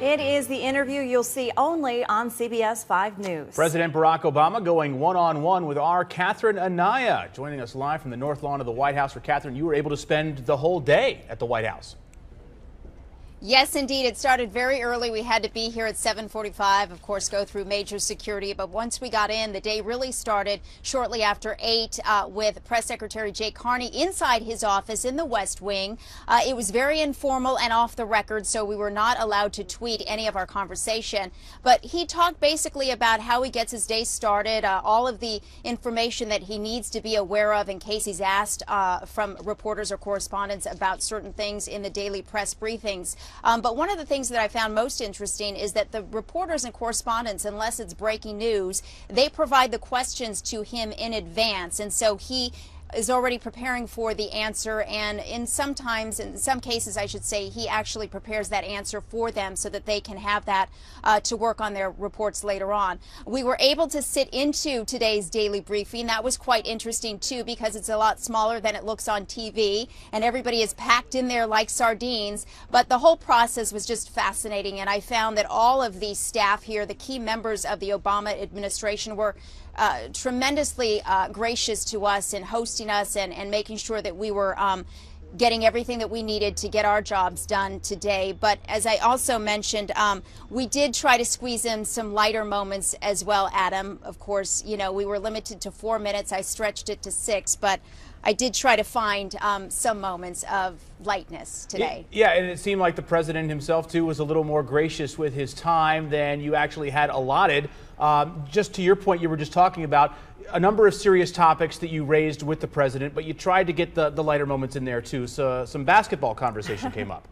It is the interview you'll see only on CBS 5 News. President Barack Obama going one-on-one with our Catherine Anaya, joining us live from the North Lawn of the White House. For Catherine, you were able to spend the whole day at the White House. Yes, indeed. It started very early. We had to be here at 7:45, of course, go through major security. But once we got in, the day really started shortly after 8 with Press Secretary Jay Carney inside his office in the West Wing. It was very informal and off the record, so we were not allowed to tweet any of our conversation. But he talked basically about how he gets his day started, all of the information that he needs to be aware of in case he's asked from reporters or correspondents about certain things in the daily press briefings. But one of the things that I found most interesting is that the reporters and correspondents, unless it's breaking news, they provide the questions to him in advance. And so he is already preparing for the answer, and in some cases, I should say, he actually prepares that answer for them so that they can have that to work on their reports later on. We were able to sit into today's daily briefing. That was quite interesting, too, because it's a lot smaller than it looks on TV, and everybody is packed in there like sardines. But the whole process was just fascinating, and I found that all of the staff here, the key members of the Obama administration, were tremendously gracious to us in hosting us and making sure that we were getting everything that we needed to get our jobs done today. But as I also mentioned, we did try to squeeze in some lighter moments as well, Adam. Of course, you know, we were limited to 4 minutes. I stretched it to 6, but I did try to find some moments of lightness today. Yeah, and it seemed like the president himself, too, was a little more gracious with his time than you actually had allotted. Just to your point, you were just talking about a number of serious topics that you raised with the president, but you tried to get the lighter moments in there, too. So some basketball conversation came up.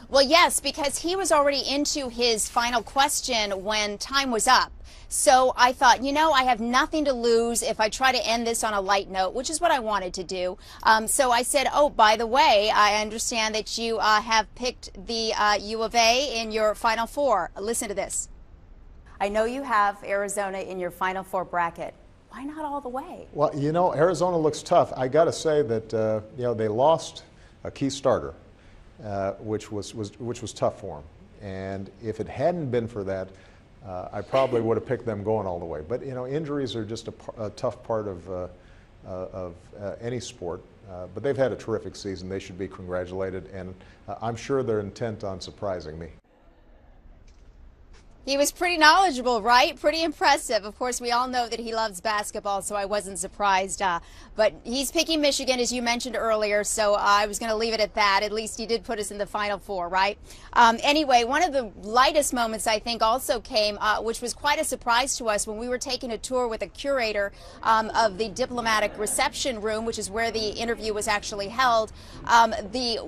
Well, yes, because he was already into his final question when time was up. So I thought, you know, I have nothing to lose if I try to end this on a light note, which is what I wanted to do. So I said, oh, by the way, I understand that you have picked the U of A in your Final Four. Listen to this. I know you have Arizona in your Final Four bracket. Why not all the way? Well, you know, Arizona looks tough. I got to say that, you know, they lost a key starter, which was tough for them. And if it hadn't been for that, I probably would have picked them going all the way. But, you know, injuries are just a tough part of any sport. But they've had a terrific season. They should be congratulated. And I'm sure they're intent on surprising me. He was pretty knowledgeable, right? Pretty impressive. Of course, we all know that he loves basketball, so I wasn't surprised. But he's picking Michigan, as you mentioned earlier, so I was going to leave it at that. At least he did put us in the Final Four, right? Anyway, one of the lightest moments, I think, also came, which was quite a surprise to us when we were taking a tour with a curator of the diplomatic reception room, which is where the interview was actually held. The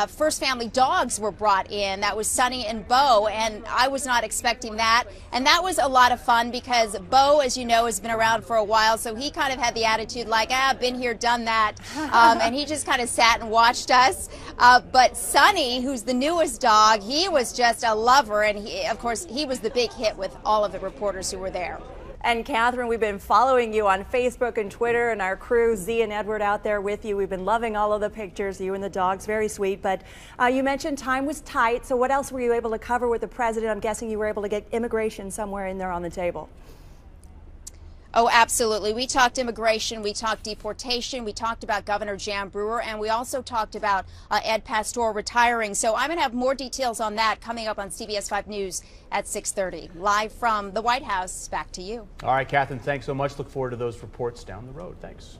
First Family dogs were brought in. That was Sonny and Bo, and I was not expecting that. And that was a lot of fun because Bo, as you know, has been around for a while, so he kind of had the attitude like, been here, done that. And he just kind of sat and watched us. But Sonny, who's the newest dog, he was just a lover, and he, of course, he was the big hit with all of the reporters who were there. And Catherine, we've been following you on Facebook and Twitter, and our crew, Z and Edward, out there with you. We've been loving all of the pictures, you and the dogs, very sweet. But you mentioned time was tight, so what else were you able to cover with the president? I'm guessing you were able to get immigration somewhere in there on the table. Oh, absolutely. We talked immigration, we talked deportation, we talked about Governor Jan Brewer, and we also talked about Ed Pastor retiring. So I'm going to have more details on that coming up on CBS 5 News at 6:30. Live from the White House, back to you. All right, Catherine, thanks so much. Look forward to those reports down the road. Thanks.